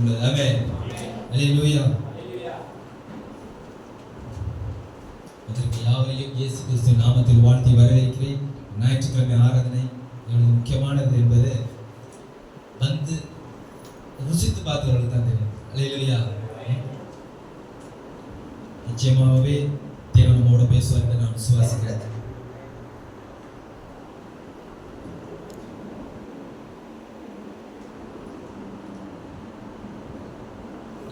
உள்ளது. ஆமென். அல்லேலூயா. அதற்கு யாவரையும் இயேசு கிறிஸ்து நாமத்தில் வாழ்த்தி வரவேற்கிறேன். ஞாயிற்றுக்கிழமை ஆராதனை எவ்வளவு முக்கியமானது என்பது வந்து ருசித்து பார்த்தவர்களுக்கு தான் தெரியும். அல்லேலூயா. நிச்சயமாகவே தேவன் நம்மோட பேசுவார் என்று நான் விசுவாசிக்கிறேன்.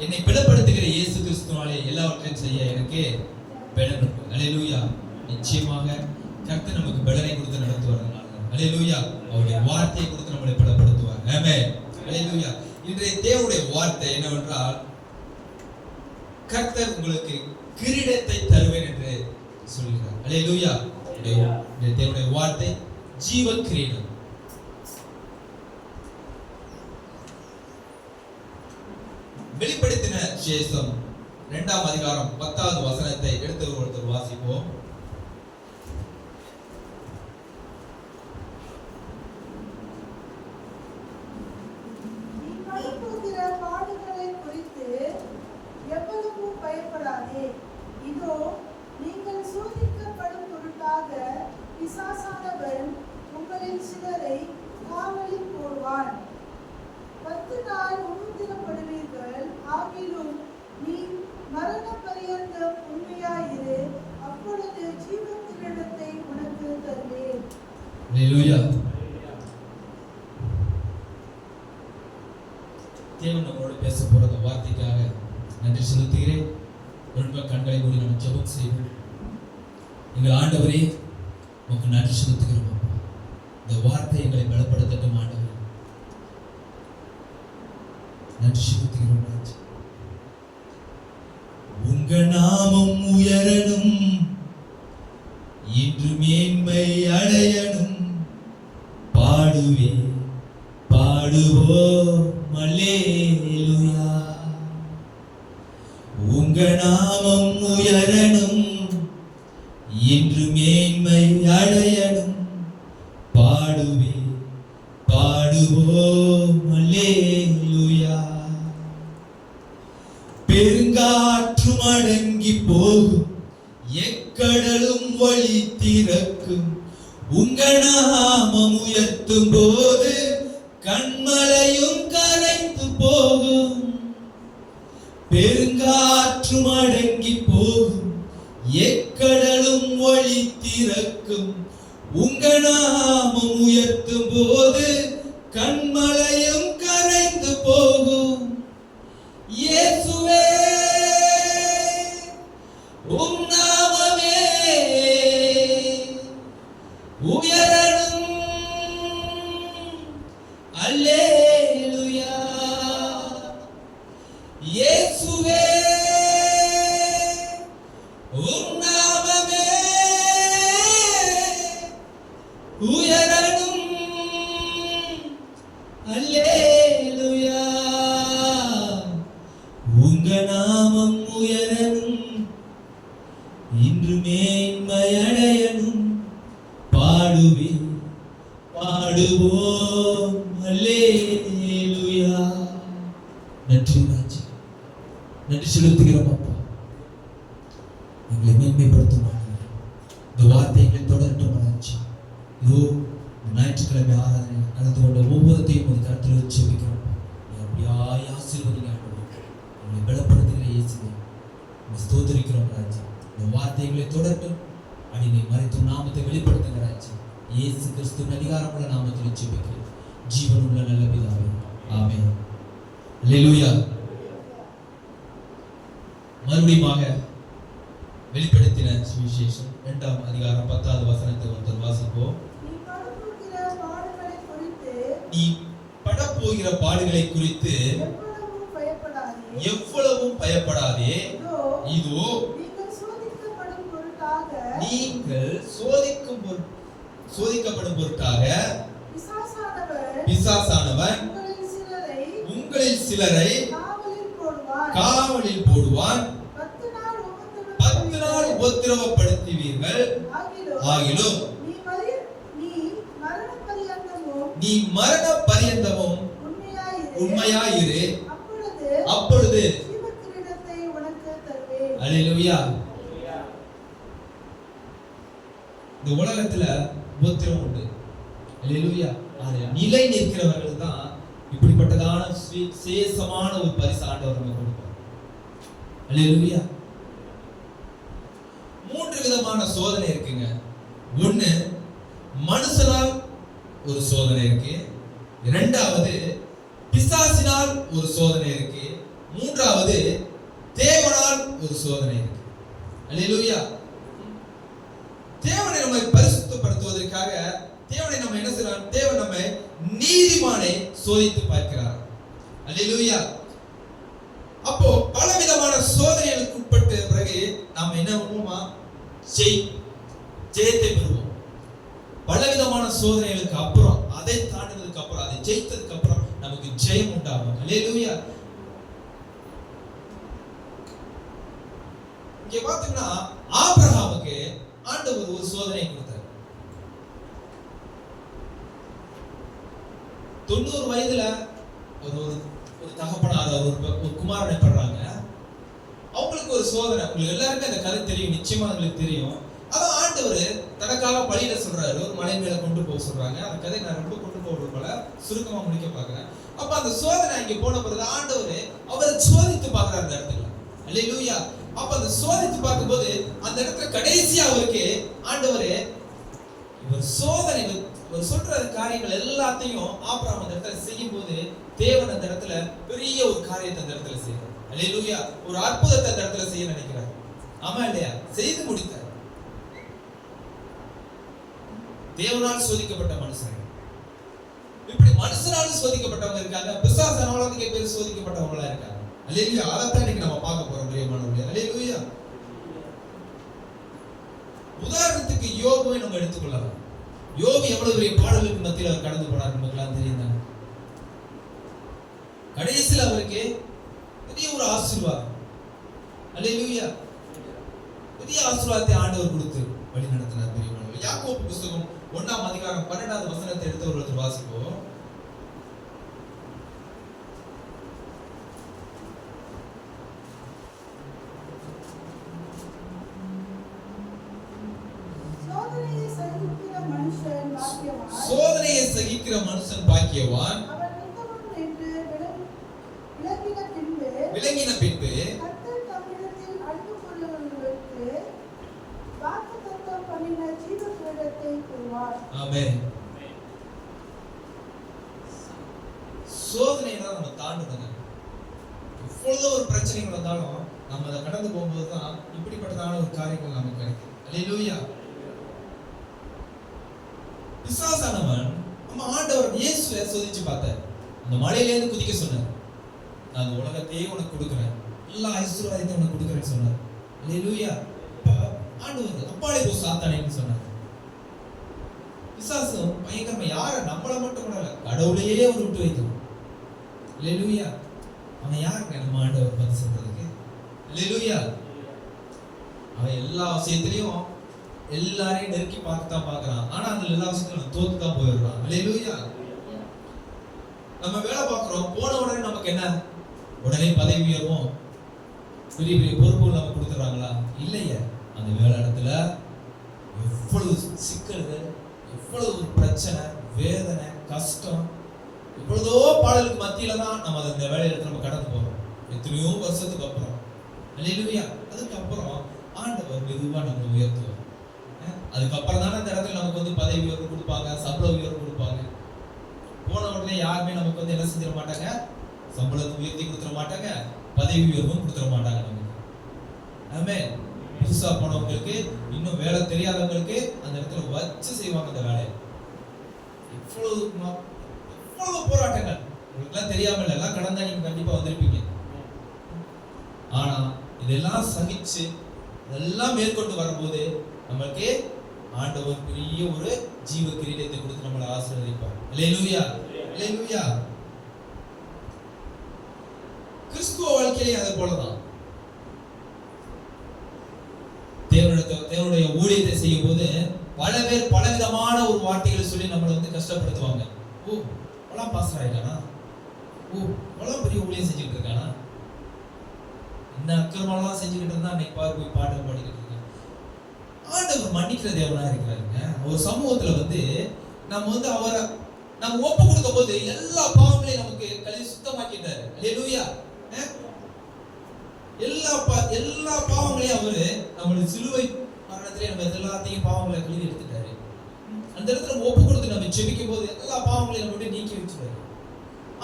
என்னை பிளப்படுத்துகிற இயேசு கிறிஸ்துவாலே எல்லாவற்றையும் செய்ய எனக்கு பலன் உண்டு. அல்லேலூயா. நிச்சயமாக கர்த்தர் நமக்கு பலனை கொடுத்து நடத்துவார். அல்லேலூயா. அவருடைய வார்த்தையை கொடுத்து நம்மளை பலப்படுத்துவார். ஆமென். அல்லேலூயா. இன்றைய தேவனுடைய வார்த்தை என்னவென்றால், கர்த்தர் உங்களுக்கு கிரீடத்தை தருவேன் என்று சொல்கிறார். அல்லேலூயா. தேவனுடைய வார்த்தை ஜீவ கிரீடம். வெளிப்படுத்தின விசேஷம் 2ஆம் அதிகாரம் 10வது வசனத்தை எடுத்து ஒருத்தர் வாசிப்போம். இதோ நீங்கள் சோதிக்கப்படும் பொருட்டாக பிசாசானவன் உங்களில் சிலரை காவலில் போடுவான். 10 நாள் உபத்திரப்படுவீர்கள். ஆகிலும் நீ மரண பரியந்தம் உண்மையாயிரு, அப்பொழுது ஜீவக்கிரீடத்தை உனக்கு தருவேன். அல்லேலூயா. தேவன் நம்மோடு பேச போற அந்த வார்த்தைக்காக நன்றி செலுத்துகிறேன். கண்களை மூடி நம்ம ஜெபம் செய்வோம். எங்கள் ஆண்டவரே, உமக்கு நன்றி செலுத்துகிறோம். இந்த வார்த்தை எங்களை பலப்படுத்தட்டும் ஆண்டவரே. நன்றி செலுத்துகிறோம். உங்க நாமம் உயரணும், இன்று மேன்மை அடையணும். பாடுவே பாடுவோம் அல்லேலூயா. உங்க நாமம் உயரணும், இன்று மேன்மை அடையணும். பாடுவே பாடுவோம் அல்லேலூயா. பெருங்காற்றும் அடங்கி போகும், எக்கடலும் வழி திறக்கும். உங்க நாமம் உயர்த்தும் போது கண்மலையும் கரைந்து போகும். பெருங்காற்றும் அடங்கி போகும், எக்கடலும் வழி திறக்கும். உங்க நாமம் உயர்த்தும் போது கண்மலையும் கரைந்து போகும். இயேசுவே, உம் நாமமே உயரணும். அல்லேலூயா. இயேசுவே, உம் நாமமே உயரணும். அல்லேலூயா. உங்க நாமம் உயரணும், இன்று மேன்மை அடையணும். பாடுவே பாடுவோம் அல்லேலூயா. நன்றி ராஜா, நன்றி செலுத்துகிறோம் அப்பா. எங்களை மேன்மைப்படுத்தும் இந்த வார்த்தை எங்களை தொடரட்டும் ராஜா. இதோ ஞாயிற்றுக்கிழமை ஆராதனை கலந்து கொண்ட ஒவ்வொருத்தையும் ஒரு கருத்தில் வச்சு வைக்கிறோம். அப்படியாய் ஆசீர்வதிங்க. எங்களை பலப்படுத்துகிற இயேசுவை ஸ்தோத்திரிக்கிறோம் ராஜா. இந்த வார்த்தைகளை தொடரட்டும். அடிமை மறைத்தும் நாமத்தை வெளிப்படுத்துகிற ராஜா. இயேசு கிறிஸ்துவின் அதிகாரமுள்ள நாமத்தில் ஜெபிக்கிறேன் ஜீவனுள்ள நல்ல பிதாவே, ஆமென். அல்லேலூயா. மறுபடியுமாக வெளிப்படுத்தின சுவிசேஷம் 2ஆம் அதிகாரம் 10வது வசனத்தை ஒருத்தர் வாசிப்போம். நீ படப்போகிற பாடுகளை குறித்து எவ்வளவும் பயப்படாதே. இதோ நீங்கள் சோதிக்கப்படும் பொருட்டாக பிசாசானவன் உங்களில் சிலரை காவலில் போடுவான். 10 நாள் உபத்திரவப்படுத்துவீர்கள். ஆகிலும் நீ மரண பரியந்தமும் உண்மையாயிரு, அப்பொழுது ஜீவ கிரீடத்தை உனக்கு தருவேன். அல்லேலூயா. இந்த உலகத்துல உபத்திரம் உண்டு. அல்லேலூயா. அது நிலை நிற்கிறவர்கள் தான் இப்படிப்பட்டதான விசேஷமான ஒரு பரிசு ஆண்டவர் நமக்கு கொடுப்பார். அல்லேலூயா. 3 விதமான சோதனை இருக்குங்க. ஒண்ணு மனுஷனால் ஒரு சோதனை இருக்கு, இரண்டாவது பிசாசினால் ஒரு சோதனை இருக்கு, மூன்றாவது தேவனால் ஒரு சோதனை இருக்கு. அல்லேலூயா. தேவனை நம்மை பரிசுத்தப்படுத்துவதற்காக தேவனை நம்ம என்ன செய்யலாம்? தேவன் நம்மை நீதிமானை சோதித்து பார்க்கிறார். அல்லேலூயா. அப்போ பலவிதமான சோதனைகளுக்கு உட்பட்ட பிறகு நாம் என்ன பண்ணுவோமா? ஜெயத்தை பெறுவோம். பலவிதமான சோதனைகளுக்கு அப்புறம், அதை தாண்டினதுக்கு அப்புறம், அதை ஜெயித்ததுக்கு அப்புறம் நமக்கு ஜெயம் உண்டாகும். அல்லேலூயா. இங்க பாத்தீங்கன்னா ஆபிரகாமுக்கு ஆண்டவர் ஒரு சோதனை கொடுத்தார். 90 வயதுல ஒரு தகப்பனார் ஒரு குமாரனை பண்றாங்க. அவங்களுக்கு ஒரு சோதனை. உங்களுக்கு எல்லாருமே அந்த கதை தெரியும், நிச்சயமா உங்களுக்கு தெரியும். அதான் ஆண்டவர் தனக்காக பழியில சொல்றாரு, ஒரு மலை மேல கொண்டு போக சொல்றாங்க. அந்த கதை நான் ரொம்ப கொண்டு போடுறதுனால சுருக்கமா முடிக்க பாக்குறேன். அப்ப அந்த சோதனை இங்க போன பிறகு ஆண்டவர் அவரை சோதித்து பாக்குறாரு அந்த இடத்துல. அல்லேலூயா. அப்ப அந்த சோதித்து பார்க்கும்போது அந்த இடத்துல கடைசியா அவருக்கு ஆண்டவரே இவர் சோதனை இவர் சொல்ற காரியங்கள் எல்லாத்தையும் ஆபிரகாம் அந்த இடத்துல செய்யும் போது தேவன் அந்த இடத்துல பெரிய ஒரு காரியத்தை அந்த இடத்துல செய்யறார். அல்லேலூயா. ஒரு அற்புதத்தை அந்த இடத்துல செய்ய நினைக்கிறார். ஆமா இல்லையா? செய்து முடித்தார். தேவனால் சோதிக்கப்பட்ட மனுஷன். இப்படி மனுஷனாலும் சோதிக்கப்பட்டவங்க இருக்காங்க, பிசாசானால அதிக பேர் சோதிக்கப்பட்டவங்களா இருக்காங்க. அல்லேலூயா. அதைத்தான் இன்னைக்கு நம்ம பார்க்க போறோம் பிரியமானவர்களே. அல்லேலூயா. உதாரணத்துக்கு யோபுவை நம்ம எடுத்துக்கொள்ளலாம். யோபு எவ்வளவு பெரிய பாடலுக்கு மத்தியில் அவர் கடந்து போனார் நமக்குலாம் தெரியும் தானே. கடைசியில் அவருக்கு பெரிய ஒரு ஆசீர்வாதம். அல்லேலூயா. பெரிய ஆசீர்வாதத்தை ஆண்டவர் கொடுத்து வழி நடத்தினார் பிரியமானவர்களே. யாக்கோபு புத்தகம் 1ஆம் அதிகாரம் 12வது வசனத்தை எடுத்து ஒருத்தர் வாசிப்போம். சோதனையை சகிக்கிற மனுஷன் பாக்கியவான். விளங்கின பின்பு கர்த்தர் தம்மிடத்தில் அன்பு கொள்ளுகிறவர்களுக்கு வாக்குத்தத்தம் பண்ணின ஜீவ கிரீடத்தை தருவார். ஆமென். சோதனையை தான் நம்ம தாண்டணும். எவ்வளவு ஒரு பிரச்சனைகள் வந்தாலும் நம்ம அதை கடந்து போகும்போது தான் இப்படிப்பட்டதான ஒரு காரியங்கள் நமக்கு கிடைக்கும். அல்லேலூயா. பிசாசானவன் நம்ம ஆண்டவர் இயேசுவை சோதிச்சு பார்த்தார். அந்த மலையிலேருந்து குதிக்க சொன்னார். நான் உலகத்தையே உனக்கு கொடுக்கிறேன், எல்லா ஐஸ்வர்யத்தையும் உனக்கு கொடுக்கிறேன்னு சொன்னார். அல்லேலூயா. ஆண்டவர் அப்பாலே போ சாத்தானேன்னு சொன்னார். பிசாசு பயங்கரமா யார நம்மள மட்டும் கூட இல்ல, கடவுளையே ஒரு விட்டு வைக்கணும். அல்லேலூயா. அவன் யாருங்க நம்ம ஆண்டவர் பத்தி சொல்றதுக்கு? அல்லேலூயா. அவன் எல்லா விஷயத்திலையும் எல்லாரையும் நெருக்கி பார்த்து தான் பார்க்கறான். ஆனா அந்த எல்லா விஷயத்திலும் தோத்து தான் போயிடுறான். அல்லேலூயா. நம்ம வேலை பார்க்கிறோம், போன உடனே நமக்கு என்ன? உடனே பதவி உயர்வும் பெரிய பெரிய பொறுப்புகள் நமக்கு கொடுத்துறாங்களா? இல்லையே. அந்த வேலை இடத்துல எவ்வளவு சிக்கல்கள், எவ்வளவு ஒரு பிரச்சனை, வேதனை, கஷ்டம், எவ்வளவோ பாடலுக்கு மத்தியில தான் நம்ம அந்த வேலை இடத்துல நம்ம கடந்து போறோம். எத்தனையோ வருஷத்துக்கு அப்புறம். அல்லேலூயா. அதுக்கப்புறம் ஆண்டவர் மெதுவா நம்மளை உயர்த்துவார். அதுக்கப்புறம் தானே அந்த இடத்துல நமக்கு வந்து பதவி உயர்வு கொடுப்பாங்க, சம்பள உயர்வு கொடுப்பாங்க. போன உடனே யாருமே நமக்கு வந்து என்ன செஞ்சிட மாட்டாங்க? சம்பளத்தை உயர்த்தி கொடுத்துட மாட்டாங்க, பதவி உயர்வும் கொடுத்துட மாட்டாங்க நமக்கு. ஆமென். புதுசா போனவங்களுக்கு, இன்னும் வேலை தெரியாதவங்களுக்கு அந்த இடத்துல வச்சு செய்வாங்க அந்த வேலையை. எவ்வளவு போராட்டங்கள் உங்களுக்கு தெரியாம இல்ல, எல்லாம் கடந்தா நீங்க கண்டிப்பா வந்திருப்பீங்க. ஆனா இதெல்லாம் சகிச்சு இதெல்லாம் மேற்கொண்டு வரும்போது நம்மளுக்கு ஆண்டவர் பெரிய ஒரு ஜீவ கிரீடத்தை கொடுத்து நம்மளை ஆசீர்வதிப்பார். அல்லேலூயா. அல்லேலூயா. கிறிஸ்துவ வாழ்க்கையிலே அதே போலதான். தேவனுடைய ஊழியத்தை செய்யும் போது பல பேர் பலவிதமான ஒரு வார்த்தைகளை சொல்லி நம்மளை வந்து கஷ்டப்படுத்துவாங்க. ஓ பலாம் பாஸ்டர் ஆயிட்டானா, ஓ பலாம் பெரிய ஊழியம் செஞ்சுட்டு இருக்கானா, செஞ்சுக்கிட்டு இருந்தா அன்னைக்கு போய் பாடல் பாடிக்கிட்டு இருக்கேன். ஆண்டவர் மன்னிக்கிற தேவனா இருக்கிறாருங்க. ஒரு சமூகத்துல வந்து நம்ம வந்து அவரை நம்ம ஒப்பு கொடுக்கும் போது எல்லா பாவங்களையும் நமக்கு கழுவி சுத்தமாக்கிட்டாரு. அல்லேலூயா. எல்லா பாவங்களையும் அவரு நம்மளுடைய சிலுவை மரணத்திலே நம்ம எல்லாத்தையும் பாவங்களை கழுவி எடுத்துட்டாரு. அந்த இடத்துல நம்ம ஒப்பு கொடுத்து நம்ம ஜெபிக்கும் போது எல்லா பாவங்களையும் நம்ம விட்டு நீக்கி வச்சுட்டாரு.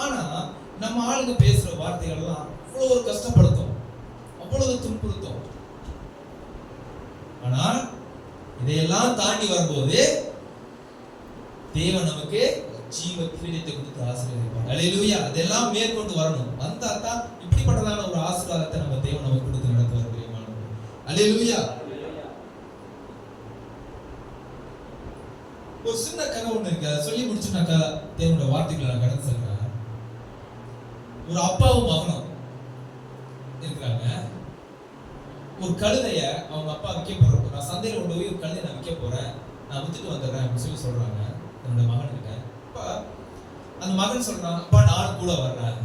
ஆனா நம்ம ஆளுங்க பேசுற வார்த்தைகள் எல்லாம் அவ்வளவு ஒரு கஷ்டப்படுத்தும், அவ்வளவு துன்புறுத்தும். ஆனா இதையெல்லாம் தாண்டி வரும்போது தேவன் நமக்கு ஜீவ கிரீடத்தை கொடுத்து ஆசீர்வதிப்பார். அல்லேலூயா. அதெல்லாம் மேற்கொண்டு வரணும். வந்தா தான் இப்படிப்பட்டதான ஒரு ஆசீர்வாதத்தை நம்ம தேவன் நமக்கு கொடுத்து நடத்துவார். பிரியமானவர்களே, அல்லேலூயா. ஒரு சின்ன கதை ஒண்ணு இருக்கு, அதை சொல்லி முடிச்சுனாக்கா தேவனுடைய வார்த்தைகளை நான் கடந்து செல்றேன். ஒரு அப்பாவும் மகனும் இருக்கிறாங்க. ஒரு கழுதைய அவங்க அப்பா விற்க போறப்ப, நான் சந்தையில கொண்டு போய் ஒரு கழுதையை நான் விற்க போறேன், நான் வித்துட்டு வந்துடுறேன் அப்படின்னு சொல்லி சொல்றாங்க என்னோட மகன்கிட்ட. அப்ப அந்த மகன் சொல்றான், அப்பா நானும் கூட வர்றேன்,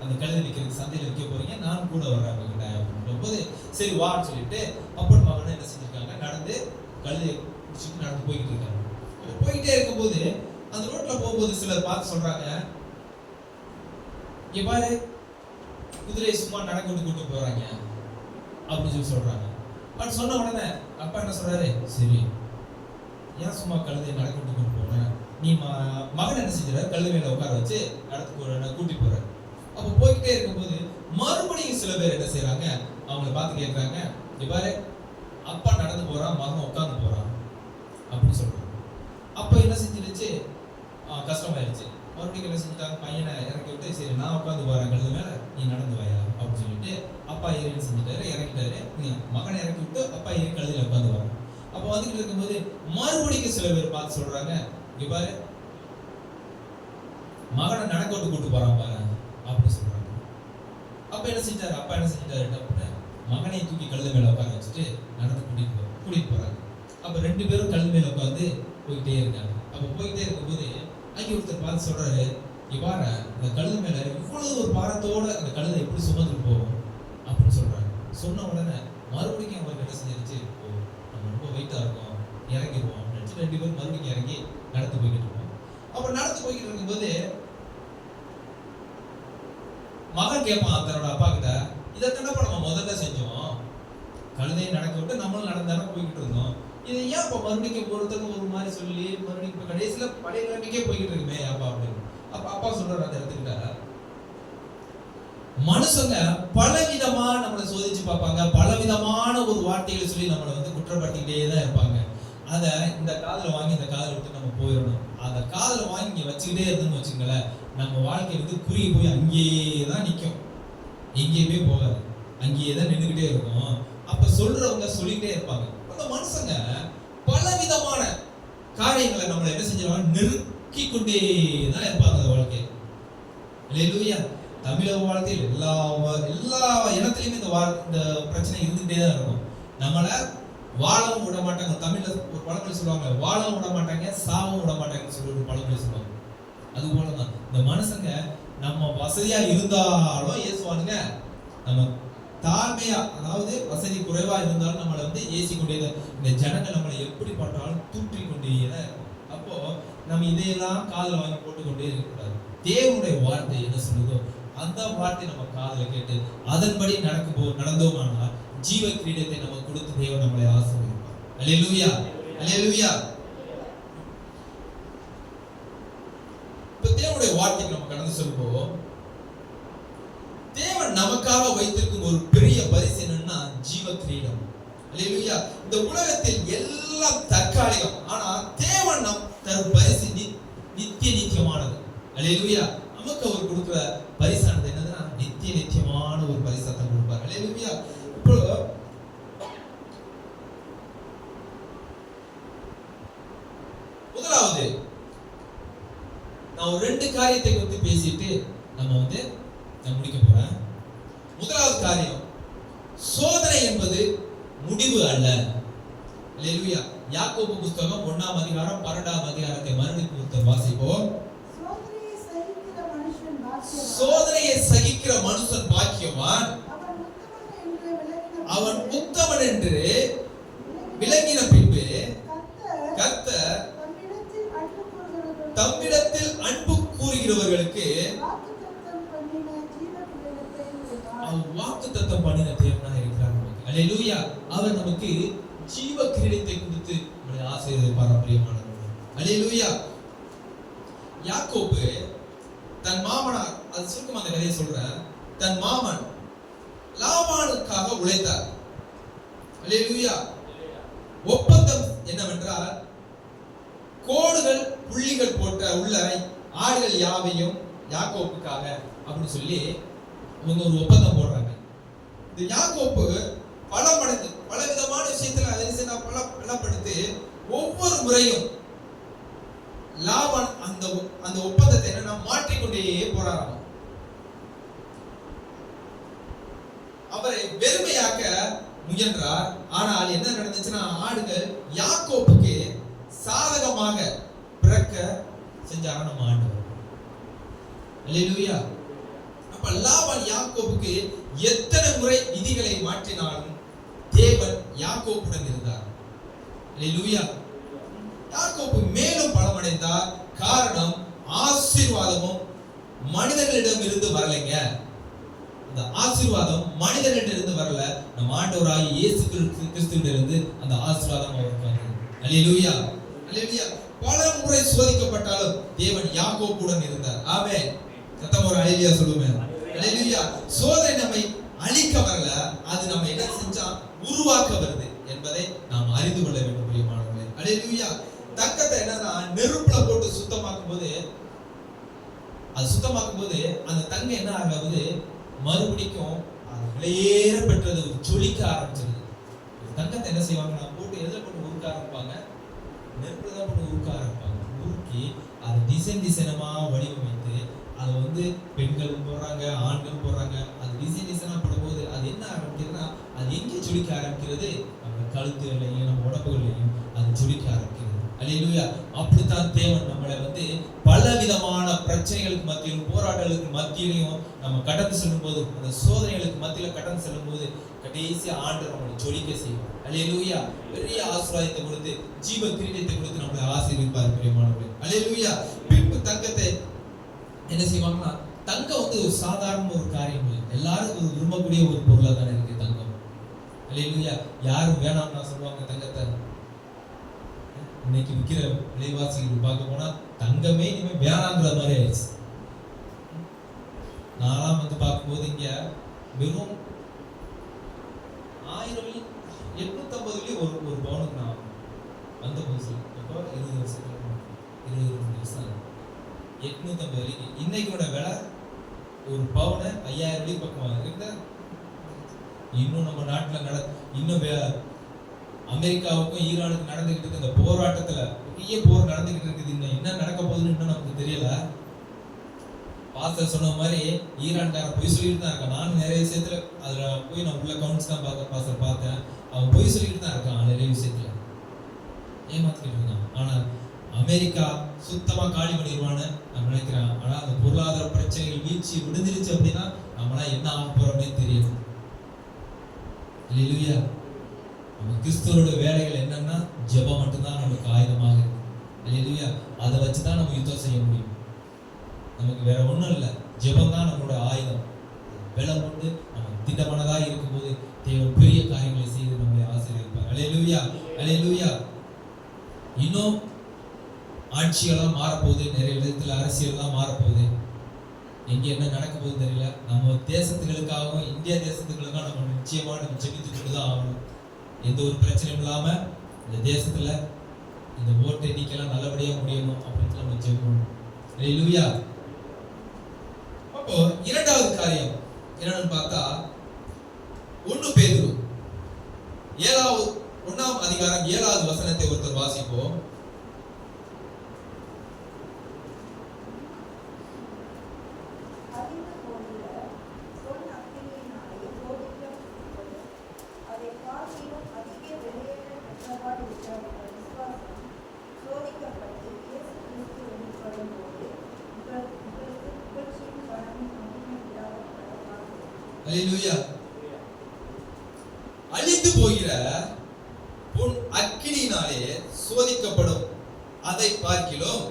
அந்த கழுதை விற்கிறதுக்கு சந்தையில விற்க போறீங்க, நானும் கூட வர்றேன் அவங்ககிட்ட அப்படின்னு போது சரி வான்னு சொல்லிட்டு அப்பன் மகன் என்ன செஞ்சிருக்காங்க, நடந்து கழுதையை பிடிச்சிட்டு நடந்து போய்கிட்டு இருக்காங்க. போய்கிட்டே இருக்கும்போது அந்த ரோட்ல போகும்போது சிலர் பார்த்து சொல்றாங்க, இங்க பாரு குதிரையை சும்மா நடந்து கூட்டு போறாங்க அப்படின்னு சொல்லி சொல்றாங்க. பட் சொன்ன உடனே அப்பா என்ன சொல்றாரு, சரி ஏன் சும்மா கழுதையை நடந்து கூட்டு போன, நீ மகன் என்ன செஞ்சாரு, கழுதை மேல உட்கார வச்சு நடத்து கூட்டி போறாரு. அப்ப போய்கிட்டே இருக்கும்போது மறுபடியும் சில பேர் என்ன செய்யறாங்க, அவங்களை பார்த்து கேட்கறாங்க, இங்க பாரு அப்பா நடந்து போறான், மகன் உட்கார்ந்து போறான் அப்படின்னு சொல்றாங்க. அப்ப என்ன செஞ்சிருச்சு, கஷ்டமாயிருச்சு. மறுபடியும் என்ன செஞ்சுட்டாங்க, பையனை இறக்கி விட்டு சரி நான் உட்காந்து போறேன் கழுது மேல, நீ நடந்து வாயா அப்படின்னு சொல்லிட்டு அப்பா ஏறி செஞ்சுட்டாரு, இறங்கிட்டாரு. மகனை இறக்கி விட்டு அப்பா ஏறி கழுதையில உட்காந்து வராங்க. அப்ப வந்துட்டு இருக்கும்போது மறுபடியும் சில பேர் பார்த்து சொல்றாங்க, இங்க பாரு மகனை நடக்க விட்டு கூட்டு போறான் பாரு அப்படின்னு சொல்றாங்க. அப்ப என்ன செஞ்சாரு, அப்பா என்ன செஞ்சிட்டாரு அப்படின்னு மகனை தூக்கி கழுதை மேல உட்கார வச்சுட்டு நடந்து கூட்டிட்டு போறாங்க. அப்ப ரெண்டு பேரும் கழுது மேல உட்காந்து போயிட்டே இருக்காங்க. அப்ப போயிட்டே இருக்கும்போது அங்கே ஒருத்தர் பார்த்து சொல்றாரு, இவ்வாறு இந்த கழுது மேல இவ்வளவு ஒரு பாரத்தோட அந்த கழுதை எப்படி சுமந்துட்டு போகும் அப்படின்னு சொல்றாங்க. சொன்ன உடனே மறுபடியும் அவருக்கு என்ன செஞ்சிருச்சு, நம்ம ரொம்ப வெயிட்டா இருக்கோம், இறங்கிடுவோம் அப்படின்னு ரெண்டு பேரும் மறுபடியும் இறங்கி நடந்து போய்கிட்டு இருக்கோம். அப்ப நடந்து போய்கிட்டு இருக்கும்போது மகன் கேட்பான் தன்னோட அப்பா கிட்ட, இதைத்தானப்ப நம்ம முதல்ல செஞ்சோம், கழுதையை நடக்க விட்டு நம்மளும் நடந்தானே போய்கிட்டு இருந்தோம், இதை ஏன் இப்ப மறுபடியும் ஒருத்தருக்கு ஒரு மாதிரி சொல்லி மறுபடியும் இப்ப கடைசியில பழைய நிலைமைக்கே போய்கிட்டு இருக்குமே அப்பா அப்படின்னு. அப்ப அப்பா சொல்றாரு அந்த இடத்துக்கிட்ட, மனுஷங்க பலவிதமா நம்மளை சோதிச்சு பார்ப்பாங்க, பலவிதமான ஒரு வார்த்தைகளை சொல்லி நம்மளை வந்து குற்றப்படுத்திக்கிட்டே தான் இருப்பாங்க. அத இந்த காதுல வாங்கி இந்த காதுல விட்டு நம்ம போயிடணும். அந்த காதுல வாங்கி இங்க வச்சுக்கிட்டே இருந்தோம்னு வச்சுங்களேன், நம்ம வாழ்க்கை வந்து குறுகி போய் அங்கேயே தான் நிற்கும், எங்கேயுமே போகாது, அங்கேயே தான் நின்றுகிட்டே இருக்கும். அப்ப சொல்றவங்க சொல்லிக்கிட்டே இருப்பாங்க. அந்த மனுஷங்க பலவிதமான காரியங்களை நம்மளை என்ன செஞ்சிருவாங்க, நெருக்கி கொண்டே தான் இருப்பாங்க அந்த வாழ்க்கையில். அல்லேலூயா. தமிழக வாழ்க்கையில் எல்லா இடத்துலயுமே இந்த பிரச்சனை இருந்துகிட்டே தான் இருக்கும். நம்மளை வாழவும் விட மாட்டாங்க. தமிழ்ல ஒரு பழமொழி சொல்லுவாங்க, வாழவும் விட மாட்டாங்க, சாவும் விட மாட்டாங்கன்னு சொல்லி ஒரு பழமொழி சொல்லுவாங்க. அது போலதான் இந்த மனுஷங்க நம்ம வசதியா இருந்தாலும் ஏசுவானுங்க, நம்ம தாழ்மையா அதாவது வசதி குறைவா இருந்தாலும் நம்மளை வந்து ஏசி கொண்டே தான். இந்த ஜனங்கள் நம்மளை எப்படி பண்றாலும் தூற்றி கொண்டே தான் இருக்கும். அப்போ நம்ம இதையெல்லாம் காதுல வாங்கி போட்டுக்கொண்டே இருக்கக்கூடாது. தேவனுடைய வார்த்தை என்ன சொல்லுதோ அந்த வார்த்தை நம்ம காதுல கேட்டு அதன்படி நடந்தோமானால் ஜீவ கிரீடத்தை நம்ம கொடுத்து தேவன் நம்மளை ஆசீர்வதிப்பார். அல்லேலூயா, அல்லேலூயா. இப்ப தேவனுடைய வார்த்தைக்கு நம்ம கடந்து செல்வோம். தேவன் நமக்காக வைத்திருக்கும் ஒரு பெரிய பரிசு என்னன்னா ஜீவ கிரீடம். அல்லேலூயா. இந்த உலகத்தில் எல்லாம் தற்காலிகம், ஆனா தேவன் நம் தரும் பரிசு நித்தியமானது. அல்லேலூயா. நமக்கு அவர் கொடுக்கிற பரிசானது என்னதுன்னா நித்தியமான ஒரு பரிசத்தை கொடுப்பார். அல்லேலூயா. இப்போ முதலாவது நான் ஒரு ரெண்டு காரியத்தை பத்தி பேசிட்டு நான் முடிக்க போறேன். முதலாவது காரியம், சோதனை என்பது முடிவு அல்ல. அல்லேலூயா. யாக்கோபு புத்தகம் 1ஆம் அதிகாரம் 12ஆம் அதிகாரத்தை மறுபடியும் வாசிப்போம். சோதனையை சகிக்கிற மனுஷன் பாக்கியவான், அவன் உத்தமன் என்று விளங்கின பின்பு கர்த்தர் தம்மிடத்தில் அன்பு கூறுகிறவர்களுக்கு வாக்குத்தத்தம் பண்ணின தேவனாக இருக்கிறார் நமக்கு. அல்லேலூயா. அவர் நமக்கு ஜீவ கிரீடத்தை கொடுத்து நம்மளை ஆசீர்வதிப்பார் பிரியமானவர்களே. அல்லேலூயா. யாக்கோபு தன் மாமனார், அது சுருக்கமா அந்த கதையை சொல்றேன், தன் மாமன் லாபானுக்காக உழைத்தார். அல்லேலூயா. ஒப்பந்தம் என்னவென்றால் கோடுகள் புள்ளிகள் போட்ட உள்ள ஆடுகள் யாவையும் யாக்கோப்புக்காக அப்படின்னு சொல்லி அவங்க ஒரு ஒப்பந்தம் போடுறாங்க. இந்த யாக்கோப்பு பல மடங்கு பல விதமான விஷயத்துல பலப்படுத்தி ஒவ்வொரு முறையும் லாபான் அந்த ஒப்பந்தத்தை என்னன்னா மாற்றிக்கொண்டே போறாராம். அவரை வெறுமையாக்க முயன்றார். ஆனால் என்ன நடந்துச்சுன்னா ஆடுகள் யாக்கோப்புக்கு சாதகமாக பிறக்க செஞ்சாங்க நம்ம ஆண்டவர். அல்லேலூயா. அப்ப லாபான் யாக்கோப்புக்கு எத்தனை முறை விதிகளை மாற்றினாலும் தேவன் யாக்கோப்புடன் இருந்தார். அல்லேலூயா. யாக்கோப்பு மேலும் பலமடைந்தார். காரணம் ஆசீர்வாதமும் மனிதர்களிடம் இருந்து வரலைங்க. அந்த ஆசீர்வாதம் மனிதனிடமிருந்து வரல, நம்ம ஆண்டவராகிய இயேசு கிறிஸ்துவிலிருந்து அந்த ஆசீர்வாதம் அவருக்கு வந்தது. அல்லேலூயா. அல்லேலூயா. பல முறை சோதிக்கப்பட்டாலும் தேவன் யாக்கோப்புடன் இருந்தார். ஆமென். சத்தமா ஒரு அல்லேலூயா சொல்லுவேன். அல்லேலூயா. சோதனை நம்மை அழிக்க வரல, அது நம்ம என்ன செஞ்சா உருவாக்க வருது என்பதை நாம் அறிந்து கொள்ள வேண்டும் பிரியமானவர்களே. அல்லேலூயா. தங்கத்தை என்னன்னா நெருப்புல போட்டு சுத்தமாக்கும் போது அந்த தங்கம் என்ன ஆகுது, மறுபடிக்கும் விலையேற பெற்றது ஜொலிக்க ஆரம்பிச்சிருது. தங்கத்தை என்ன செய்வாங்கன்னா போட்டு எதுல போட்டு உருக்க ஆரம்பிப்பாங்க, நெருப்புல தான் போட்டு உருக்க ஆரம்பிப்பாங்க. உருக்கி அதை டிசைனமா வடிவமைத்து அதை பெண்கள் போடுறாங்க, ஆண்கள் போடுறாங்க. அது டிசைனா போடும்போது அது என்ன ஆரம்பிக்குதுன்னா அது எங்கே ஜொலிக்க ஆரம்பிக்கிறது, நம்ம கழுத்துகளையும் நம்ம உடம்புகளையும் அது ஜொலிக்க ஆரம்பிக்கிறது. அல்லேலூயா. அப்படித்தான் தேவன் நம்மளை பல விதமான பிரச்சனைகளுக்கு மத்தியிலும் போராட்டங்களுக்கு மத்தியிலையும் நம்ம கடந்து செல்லும் போது, அந்த சோதனைகளுக்கு மத்தியில கடந்து செல்லும் போது கடைசி ஆண்டவர் நம்மளை ஜொலிக்க செய்வார். அல்லேலூயா. பெரிய ஆசீர்வாதத்தை கொடுத்து ஜீவ கிரீடத்தை கொடுத்து நம்மளை ஆசீர்வதிப்பார் பிரியமானவர்களே. அல்லேலூயா. பின்பு தங்கத்தை என்ன செய்வாங்கன்னா, தங்கம் ஒரு சாதாரண ஒரு காரியம் இல்லை, எல்லாரும் விரும்பக்கூடிய ஒரு பொருளா தானே இருக்கு தங்கம். அல்லேலூயா. யாரும் வேணாம்னா சொல்லுவாங்க தங்கத்தை. இன்னைக்கு விற்கிற விலைவாசிகள் பார்க்க போனா தங்கமே இனிமே வேணாங்கிற மாதிரி ஆயிடுச்சு. நான்லாம் பார்க்கும்போது இங்க வெறும் 1850 ஒரு பவுனுக்கு நான் வந்த புதுசு, இப்போ 20 வருஷம் 850. இன்னைக்கோட விலை ஒரு பவுனை 5000 பக்கம் இருக்கு. இன்னும் நம்ம நாட்டுல இன்னும் அமெரிக்காவுக்கும் ஈரானுக்கும் நடந்துகிட்டு இருக்கு இந்த போராட்டத்துல பெரிய போர் நடந்துகிட்டு இருக்குது. இன்னும் என்ன நடக்க போகுதுன்னு இன்னும் நமக்கு தெரியல. பாஸ்டர் சொன்ன மாதிரி ஈரான்கார பொய் சொல்லிட்டு தான் இருக்கான். நானும் நிறைய விஷயத்துல அதுல போய் நான் உள்ள கவுன்ஸ் தான் பாஸ்டர் பார்த்தேன். அவன் பொய் சொல்லிட்டு தான் இருக்கான் நிறைய விஷயத்துல, ஏமாத்திக்கிட்டு இருக்கான். ஆனா அமெரிக்கா சுத்தமா காலி பண்ணிடுவான்னு நான் நினைக்கிறேன். ஆனா அந்த பொருளாதார பிரச்சனைகள் வீழ்ச்சி விழுந்துருச்சு அப்படின்னா நம்மளா என்ன ஆக போறோம்னே தெரியும். அல்லேலூயா. நம்ம கிறிஸ்துவோட வேலைகள் என்னன்னா ஜெபம் மட்டும்தான் நமக்கு ஆயுதமாக இருக்கு. அல்லேலூயா. அதை வச்சுதான் நம்ம யுத்தம் செய்ய முடியும். நமக்கு வேற ஒண்ணும் இல்லை, ஜெபம் தான் நம்மளோட ஆயுதம். பலம் கொண்டு நம்ம திட்டமானதா இருக்கும்போது தேவன் பெரிய காரியங்களை செய்து நம்மளை ஆசீர்வதிப்பார். அல்லேலூயா. அல்லேலூயா. இன்னும் ஆட்சியெல்லாம் மாறப்போகுது, நிறைய விதத்துல அரசியல் தான் மாறப்போகுது. எங்க என்ன நடக்க போகுது தெரியல. நம்ம தேசத்துகளுக்காகவும் இந்தியா தேசத்துகளுக்காக நம்ம நிச்சயமா நம்ம ஜெபித்து கொண்டுதான் ஆகணும். எந்த ஒரு பிரச்சனையும் இல்லாம இந்த தேசத்துல இந்த ஓட்டு எண்ணிக்கைலாம் நல்லபடியா முடியணும் அப்படின்னு நம்ம ஜெபிக்கணும். அல்லேலூயா. அப்போ இரண்டாவது காரியம் என்னன்னு பார்த்தா 1 பேதுரு 1ஆம் அதிகாரம் 7வது வசனத்தை ஒருத்தர் வாசிப்போம். அல்லேலூயா. அழிந்து போகிற பொன் அக்கினியினாலே சோதிக்கப்படும் அதை பார்க்கிலும்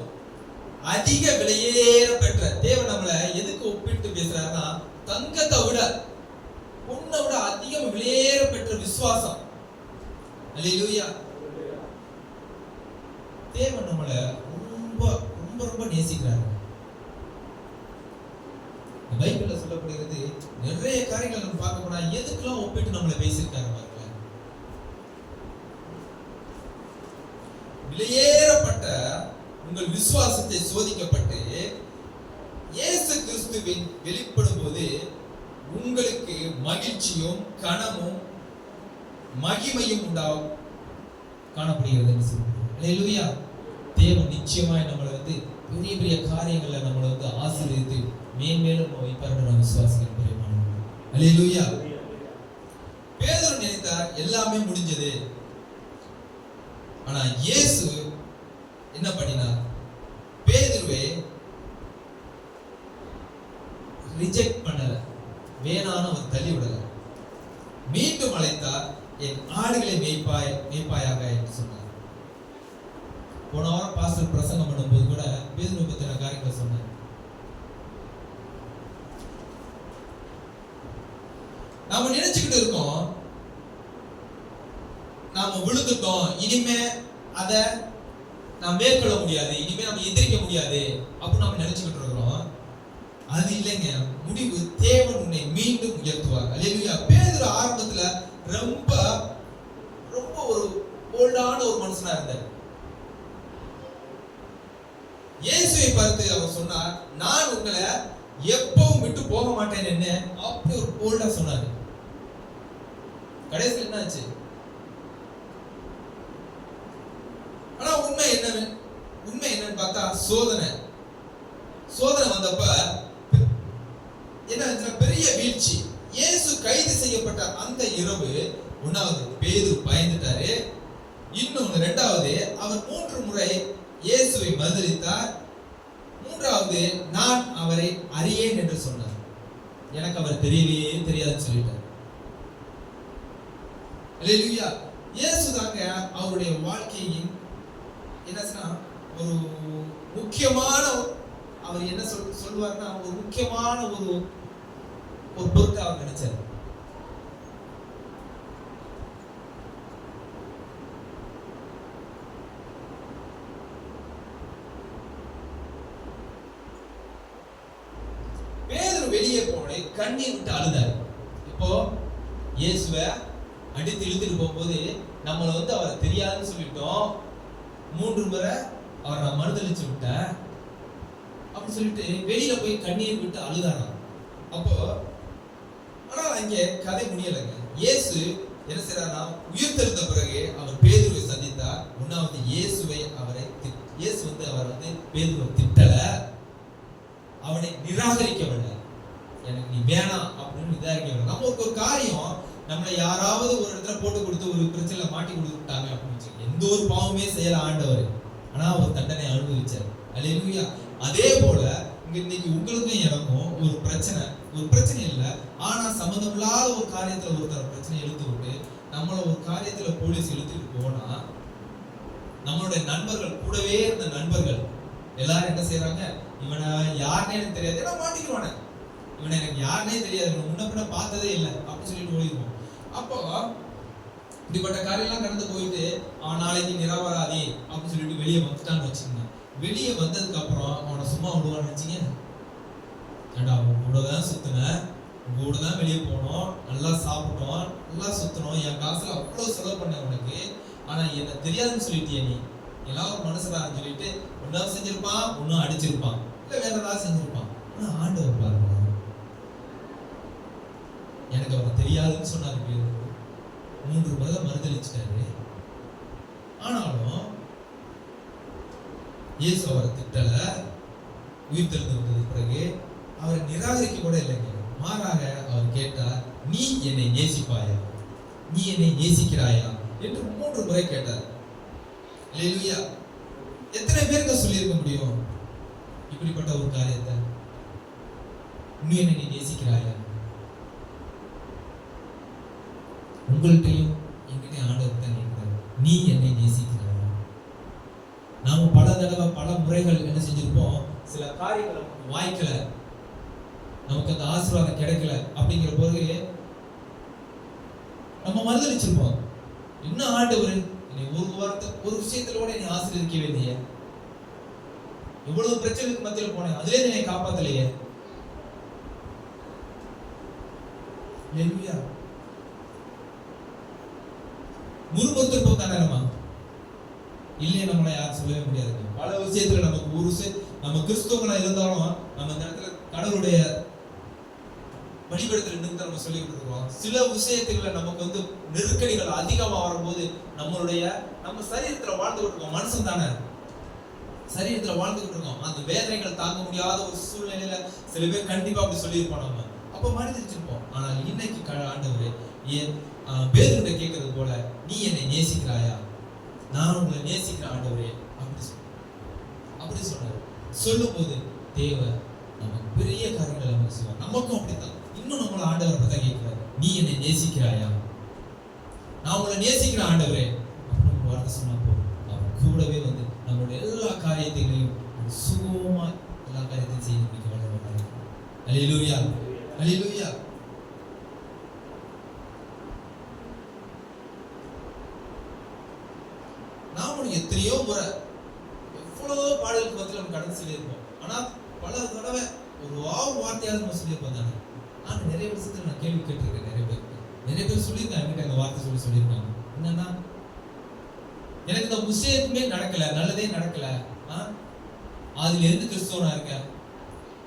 அதிக விலையேற பெற்ற தேவன் நம்மளை எதுக்கு ஒப்பிட்டு பேசுறாருன்னா, தங்கத்தை விட பொண்ணை விட அதிகம் விலையேற பெற்ற விசுவாசம். அல்லேலூயா. தேவன் நம்மளை ரொம்ப ரொம்ப ரொம்ப நேசிக்கிறாரு. பைபிள்ல சொல்லப்படுகிறது நிறைய காரியங்கள் நம்ம பார்க்க போனா எதுக்கெல்லாம் ஒப்பிட்டு நம்மளை பேசியிருக்காரு பாருங்க. விலையேறப்பட்ட உங்கள் விசுவாசத்தை சோதிக்கப்பட்டு இயேசு கிறிஸ்துவின் வெளிப்படும் போது உங்களுக்கு மகிழ்ச்சியும் கனமும் மகிமையும் உண்டாகும் காணப்படுகிறது. அல்லேலூயா. தேவன் நிச்சயமாய் நம்மளை பெரிய பெரிய காரியங்களை நம்மளை ஆசீர்வதித்து மேன்மேலும் வைப்பார் நான் விசுவாசிக்கிறேன். அல்லேலூயா. பேதுரு நினைத்தார் எல்லாமே முடிஞ்சது. ஆனா இயேசு என்ன பண்ணினார்? பேதுருவை ரிஜெக்ட் பண்ணல, வேணான்னு அவர் தள்ளி விடல. மீண்டும் அழைத்தார், என் ஆடுகளை மேய்ப்பாயாக என்று சொன்னார். போன வாரம் பாஸ்டர் பிரசங்கம் பண்ணும்போது கூட பேதுருவை பத்தின காரியங்களை சொன்னார். நாம நினைச்சுக்கிட்டு இருக்கோம், நாம விழுந்துட்டோம், இனிமே அத நாம் மேற்கொள்ள முடியாது, இனிமே நம்ம எதிர்க்க முடியாது அப்படின்னு நம்ம நினைச்சுக்கிட்டு இருக்கிறோம். அது இல்லைங்க. முடிவு தேவன் உன்னை மீண்டும் உயர்த்துவார். அல்லேலூயா. பேதுரு ஆரம்பத்துல ரொம்ப ரொம்ப ஒரு போல்டான ஒரு மனுஷனா இருந்தார். இயேசுவை பார்த்து அவர் சொன்னார், நான் உங்களை எப்பவும் விட்டு போக மாட்டேன் என்ன, அப்படி ஒரு போல்டா சொன்னாரு. கடைசியில் என்ன ஆச்சு? ஆனா உண்மை என்னன்னு பார்த்தா சோதனை வந்தப்ப என்ன ஆச்சுன்னா பெரிய வீழ்ச்சி. இயேசு கைது செய்யப்பட்ட அந்த இரவு, ஒன்னாவது பேதுரு பயந்துட்டாரு, இன்னொன்னு ரெண்டாவது அவர் 3 முறை இயேசுவை மறுதலித்தார், மூன்றாவது நான் அவரை அறியேன் என்று சொன்னார். எனக்கு அவர் தெரியவே தெரியாதுன்னு சொல்லிட்டார். அல்லேலூயா. இயேசு தாங்க அவருடைய வாழ்க்கையின் என்னன்னா ஒரு முக்கியமான, அவர் என்ன சொல்லுவார்னா ஒரு முக்கியமான ஒரு பொருட்டை அவர் நினைச்சார். பேதுரு வெளியே போன கண்ணீர் விட்டு அழுதார். இப்போ இயேசுவை அடித்து இழுத்துட்டு போகும்போது நம்மளை அவரை தெரியாதுன்னு சொல்லிட்டோம், 3 முறை அவரை நான் மறுதலிச்சு விட்டேன் அப்படின்னு சொல்லிட்டு வெளியில போய் கண்ணீர் விட்டு அழுதாராம். அப்போ ஆனா அங்க கதை முடியலைங்க. இயேசு என்ன செய்யறாருன்னா, உயிர்த்தெழுந்த பிறகு அவர் பேதுருவை சந்தித்தார். ஒன்னாவது இயேசு அவர் பேதுருவை திட்டல, அவனை நிராகரிக்கவில்லை. எனக்கு நீ வேணாம் அப்படின்னு நிராகரிக்கவில்லை. நம்ம ஒரு காரியம் நம்மளை யாராவது ஒரு இடத்துல போட்டு கொடுத்து ஒரு பிரச்சனை மாட்டி கொடுத்துட்டாங்க அப்படின்னு எந்த ஒரு பாவமே செய்யல ஆண்டவர், ஆனா அவர் தண்டனை அனுபவிச்சார். அல்லேலூயா. அதே போல இங்க இன்னைக்கு உங்களுக்கும் எனக்கும் ஒரு பிரச்சனை இல்லை, ஆனா சம்பந்தம் இல்லாத ஒரு காரியத்துல ஒருத்தர் பிரச்சனை இழுத்து விட்டு நம்மள ஒரு காரியத்துல போலீஸ் இழுத்துட்டு போனா, நம்மளுடைய நண்பர்கள், கூடவே இருந்த நண்பர்கள் எல்லாரும் என்ன செய்யறாங்க, இவனை யாருன்னே எனக்கு தெரியாது, ஏன்னா மாட்டிக்குவானே, இவனை எனக்கு யாருன்னே தெரியாது, முன்ன பின்ன பார்த்ததே இல்லை அப்படின்னு சொல்லிட்டு ஓடிடுவோம். அப்போ இப்படிப்பட்ட காரியெல்லாம் கடந்து போயிட்டு அவன் நாளைக்கு நிரபராதி அப்படின்னு சொல்லிட்டு வெளியே வந்துட்டான்னு வச்சுக்கோங்க. வெளியே வந்ததுக்கு அப்புறம் அவனை சும்மா விடுவான்னு நினைச்சீங்க? ஏண்டா அவன் கூட தான் சுத்தினேன், உங்க கூட தான் வெளியே போனோம், நல்லா சாப்பிட்டோம், நல்லா சுத்தணும், என் காசுல அவ்வளவு செலவு பண்ண உனக்கு, ஆனா என்ன தெரியாதுன்னு சொல்லிட்டிய நீ, எல்லாம் ஒரு மனசுடான்னு சொல்லிட்டு ஒன்னும் செஞ்சிருப்பான், ஒன்னும் அடிச்சிருப்பான், இல்ல வேற ஏதாவது செஞ்சிருப்பான். ஆனா ஆண்டவர் பாருங்க, எனக்கு அவனை தெரியாதுன்னு சொன்னாரு, 3 முறை மறுதலிச்சிட்டாரு. ஆனாலும் இயேசு அவரை திட்டல, உயிர் தெழுந்ததுக்கு பிறகு அவரை நிராகரிக்க கூட இல்லைங்க. மாறாக அவர் கேட்டார், நீ என்னை நேசிப்பாயா, நீ என்னை நேசிக்கிறாயா என்று 3 முறை கேட்டார். அல்லேலூயா. எத்தனை பேருக்கு சொல்லியிருக்க முடியும் இப்படிப்பட்ட ஒரு காரியத்தை? நீ என்னை நேசிக்கிறாயா? உங்கள்கிட்டையும் என்கிட்ட ஆண்டவர் தான் கேட்கிறார், நீ என்னை நேசிக்கிறாயா? நாம பல தடவை பல முறைகள் என்ன செஞ்சிருப்போம், சில காரியங்கள் நமக்கு வாய்க்கல, நமக்கு அந்த ஆசீர்வாதம் கிடைக்கல அப்படிங்கிற பிறகு நம்ம மறுதளிச்சிருப்போம். இன்னும் ஆண்டவர் என்னை ஒரு வாரத்தை ஒரு விஷயத்துல கூட என்னை ஆசீர்வதிக்கவே இல்லையே, எவ்வளவு பிரச்சனைக்கு மத்தியில் போனேன், அதுல என்னை காப்பாத்தலையே. ஹல்லேலூயா. முறுமுறுத்திருப்போம் தானே நம்ம, இல்லையே நம்மளை யாரும் சொல்லவே முடியாது. பல விஷயத்துல நமக்கு ஒரு நம்ம கிறிஸ்தவங்களா இருந்தாலும் நம்ம இந்த இடத்துல கடவுளுடைய வழிபடத்தில் இருந்து நம்ம சொல்லி கொடுத்துருக்கோம். சில விஷயத்துல நமக்கு வந்து நெருக்கடிகள் அதிகமா வரும்போது நம்ம சரீரத்துல வாழ்ந்துகிட்டு இருக்கோம், மனுஷன் தானே, சரீரத்துல வாழ்ந்துகிட்டு இருக்கோம். அந்த வேதனைகள் தாங்க முடியாத ஒரு சூழ்நிலையில சில பேர் கண்டிப்பா அப்படி சொல்லியிருப்போம். நம்ம அப்ப மனிதிருச்சிருப்போம். ஆனால் இன்னைக்கு ஆண்டவரே ஏன் பேதுருவிட்ட கேட்கறது போல, நீ என்னை நேசிக்கிறாயா? நான் உங்களை நேசிக்கிறேன் ஆண்டவரே அப்படி சொன்னாரு. சொல்லும் போது தேவ நமக்கு பெரிய காரியங்களை நமக்கு செய்வார். நமக்கும் அப்படித்தான். இன்னும் நம்மள ஆண்டவர் பத்தி கேட்கிறார், நீ என்னை நேசிக்கிறாயா? நான் உங்களை நேசிக்கிறேன் ஆண்டவரே அப்படின்னு வார்த்தை சொன்னா போதும், அவர் கூடவே வந்து நம்மளுடைய எல்லா காரியத்தையும் சுகமா எல்லா காரியத்தையும் செய்து முடிக்க வளர்வார். அல்லேலூயா, அல்லேலூயா. நாமளும் எத்தனையோ முறை எவ்வளவோ பாடலுக்கு மத்தியில் நம்ம கடந்து சொல்லியிருப்போம். ஆனா பல தடவை ஒரு வார்த்தையாவது நம்ம சொல்லியிருப்போம் தானே. நான் நிறைய விஷயத்துல நான் கேள்வி கேட்டிருக்கேன். நிறைய பேர் சொல்லியிருக்காங்க, என்கிட்ட அந்த வார்த்தை சொல்லியிருக்காங்க. என்னன்னா, எனக்கு இந்த விஷயத்துமே நடக்கல, நல்லதே நடக்கல, அதுல இருந்து கிறிஸ்தவனா இருக்கேன்,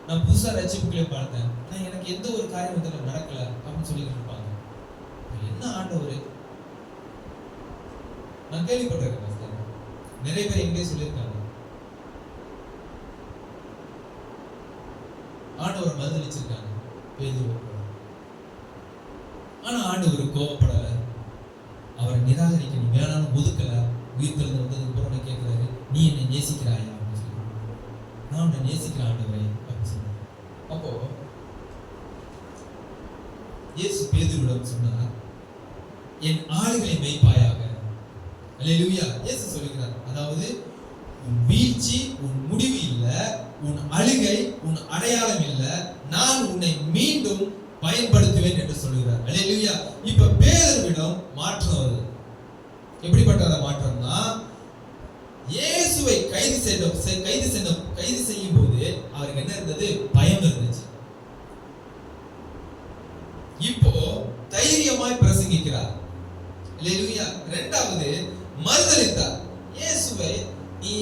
நான் புதுசா ரட்சிப்புகளே பார்த்தேன், நான் எனக்கு எந்த ஒரு காரியத்துல நடக்கல அப்படின்னு சொல்லிட்டு இருப்பாங்க. என்ன ஆண்டவரு, நான் கேள்விப்பட்டிருக்கேன். நிறைய பேர் எங்கிட்டே சொல்லியிருக்காங்க, ஆண்டவர் மறுதளிச்சிருக்காங்க பேதுருவை. ஆனா ஆண்டவர் கோபப்படல, அவரை நிராகரிக்க நீ வேணாலும் ஒதுக்கல. உயிர்த்தெழுந்து வந்ததுக்கு பிறகு கேட்கிறாரு, நீ என்னை நேசிக்கிறாயா அப்படின்னு சொல்லி. நான் உன்னை நேசிக்கிறேன் ஆண்டவரே அப்படின்னு சொன்னார். அப்போ இயேசு பேதுருவிடம் சொன்னார், என் ஆடுகளை மேய்ப்பாயாக. அல்லேலூயா. இயேசு சொல்லுகிறார், அதாவது உன் வீழ்ச்சி உன் முடிவு இல்ல, உன் அழுகை உன் அடையாளம் இல்ல, நான் உன்னை மீண்டும் பயன்படுத்துவேன் என்று சொல்லுகிறார். அல்லேலூயா. இப்ப பேதுருவிடம் மாற்றம் வருது. எப்படிப்பட்ட மாற்றம்னா, இயேசுவை கைது செய்யும் போது அவருக்கு என்ன இருந்தது? பயம் இருந்துச்சு. இப்போ தைரியமாய் பிரசங்கிக்கிறார். அல்லேலூயா. இரண்டாவது மறுதலித்தார். இயேசுவை நீ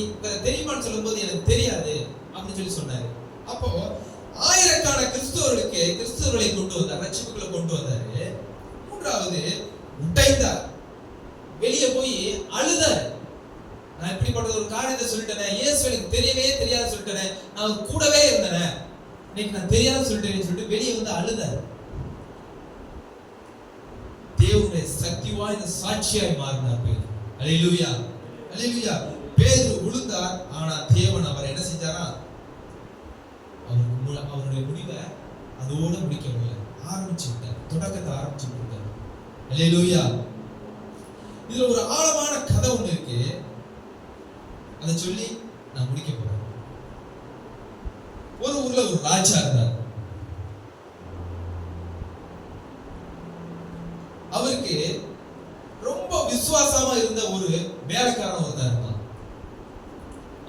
தெரியுமான்னு சொல்லும்போது எனக்கு தெரியாது அப்படின்னு சொல்லி சொன்னாரு. அப்போ ஆயிரக்கான கிறிஸ்தவர்களை கொண்டு வந்தார், ரட்சிப்புகளை கொண்டு வந்தாரு. மூன்றாவது உடைந்தார், வெளியே போய் அழுதார். நான் இப்படிப்பட்ட ஒரு காரியத்தை சொல்லிட்டேன், இயேசு எனக்கு தெரியவே தெரியாது சொல்லிட்டேன், நான் கூடவே இருந்தேன், இன்னைக்கு நான் தெரியாது சொல்லிட்டேன்னு சொல்லிட்டு வெளியே வந்து அழுதார். தேவனுடைய சக்தி வாய்ந்த சாட்சியாய் மாறினார் பேதுரு. அல்லேலூயா, அல்லேலூயா. பேதுரு விழுந்தார், ஆனா தேவன் அவரை என்ன செஞ்சாரா? அவருடைய முடிவை அதோட முடிக்க முடியல, ஆரம்பிச்சு விட்டார், தொடக்கத்தை ஆரம்பிச்சு விட்டார். அல்லேலூயா. இதுல ஒரு ஆழமான கதை ஒண்ணு இருக்கு, அதை சொல்லி நான் முடிக்க போறேன். ஒரு ஊர்ல ஒரு ராஜா இருந்தார். அவருக்கு ரொம்ப விசுவாசமா இருந்த ஒரு வேலைக்காரன் ஒருத்தர் இருந்தான்.